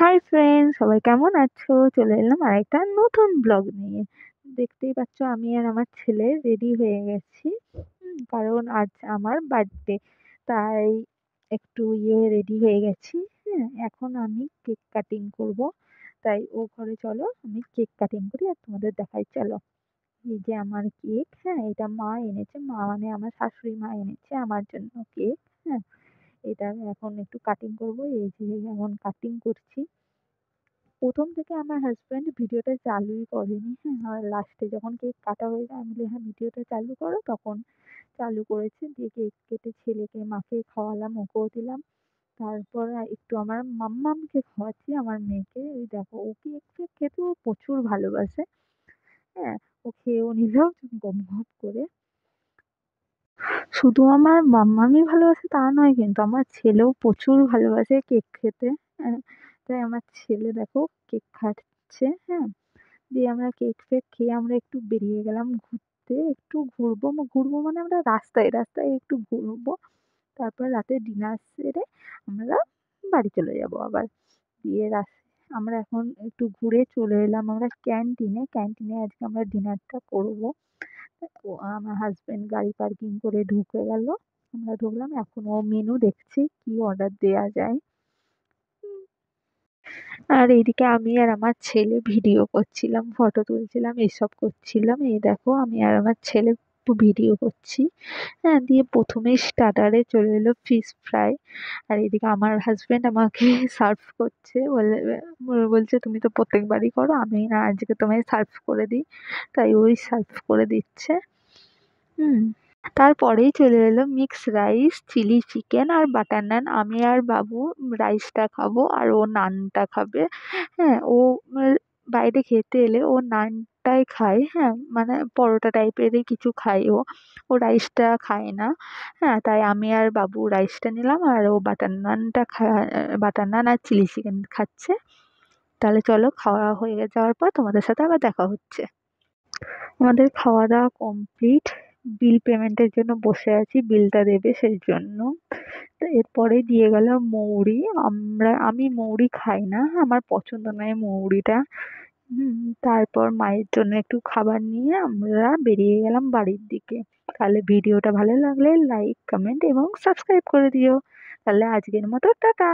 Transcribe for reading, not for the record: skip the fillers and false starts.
Hi friends, সবাই কেমন আছো? চলে এলাম আরেকটা নতুন ব্লগ নিয়ে। দেখতেই পাচ্ছ আমি আর আমার ছেলে রেডি হয়ে গেছি। কারণ আজ আমার বার্থডে, তাই একটু রেডি হয়ে গেছি। হ্যাঁ, এখন আমি কেক কাটিং করব। তাই ও ঘরে চলো আমি কেক কাটিং করি আর তোমাদের দেখাই চলো। এই যে আমার কেক, হ্যাঁ এটা মা এনেছে, মা মানে আমার শাশুড়ি মা এনেছে আমার জন্য কেক। হ্যাঁ, এটা আমি এখন একটু কাটিং করব। এই যে এখন কাটিং করছি। ১ম থেকে আমার হাসব্যান্ড ভিডিওটা চালুই করেনি। হ্যাঁ? আর লাস্টে যখন কেক কাটা হয়ে যায় আমি বলি, "হ্যাঁ, ভিডিওটা চালু করো।" তখন চালু করেছে। দিয়ে কেক কেটে ছেলেকে, মাকে খাওয়ালাম, ওকেও দিলাম। তারপর একটু আমার মাম্মামকে খাওয়াচ্ছি, আমার মেয়েকে। ওই দেখো ও কেক-ফেক খেতে ও প্রচুর ভালোবাসে। হ্যাঁ? ও খেয়েও নিল গম গপ করে। শুধু আমার মাম্মামই ভালোবাসে তা নয় কিন্তু, আমার ছেলেও প্রচুর ভালোবাসে কেক খেতে। হ্যাঁ? তাই আমার ছেলে দেখো কেক খাচ্ছে। হ্যাঁ? দিয়ে আমরা কেক ফেক খেয়ে আমরা একটু বেরিয়ে গেলাম ঘুরতে। একটু ঘুরবো, ঘুরবো মানে আমরা রাস্তায় রাস্তায় একটু ঘুরবো। তারপর রাতে ডিনার সেরে আমরা বাড়ি চলে যাব আবার। দিয়ে আমরা এখন একটু ঘুরে চলে এলাম আমরা ক্যান্টিনে। ক্যান্টিনে আজকে আমরা ডিনারটা করবো। ও আমার হাসব্যান্ড গাড়ি পার্কিং করে ঢুকে গেল। আমরা ঢুকলাম। এখন ও মেনু দেখছে কি অর্ডার দেয়া যায়। আর এইদিকে আমি আর আমার ছেলে ভিডিও করছিলাম, ফটো তুলছিলাম, এসব করছিলাম। এই দেখো আমি আর আমার ছেলে ভিডিও করছি। হ্যাঁ, দিয়ে ১ম এই স্টার্টারে চলে এলো ফিশ ফ্রাই। আর এদিকে আমার হাসব্যান্ড আমাকে সার্ভ করছে। বলছে, "তুমি তো প্রত্যেকবারই করো, আমি না আজকে তোমায় সার্ভ করে দিই।" তাই ওই সার্ভ করে দিচ্ছে। হুম। তারপরেই চলে এলো মিক্সড রাইস, চিলি চিকেন আর বাটার নান। আমি আর বাবু রাইসটা খাবো আর ও নানটা খাবে। হ্যাঁ, ও বাইরে খেতে এলে ও নানটাই খায়। হ্যাঁ, মানে পরোটা টাইপেরই কিছু খায় ও। ও রাইসটা খায় না। হ্যাঁ, তাই আমি আর বাবু রাইসটা নিলাম আর ও বাটার নান আর চিলি চিকেন খাচ্ছে। তাহলে চলো খাওয়া হয়ে যাওয়ার পর তোমাদের সাথে আবার দেখা হচ্ছে। আমাদের খাওয়া-দাওয়া কমপ্লিট। বিল পেমেন্টের জন্য বসে আছি। বিলটা দেবে সেই জন্য। তো এরপরে দিয়ে গেল মৌরি। আমি মৌরি খাই না। আমার পছন্দ নয় মৌরিটা। হুম, তারপর মায়ের জন্য একটু খাবার নিয়ে আমরা বেরিয়ে গেলাম বাড়ির দিকে। তাহলে ভিডিওটা ভালো লাগলে লাইক, কমেন্ট এবং সাবস্ক্রাইব করে দিও। তাহলে আজকের মতো টাটা।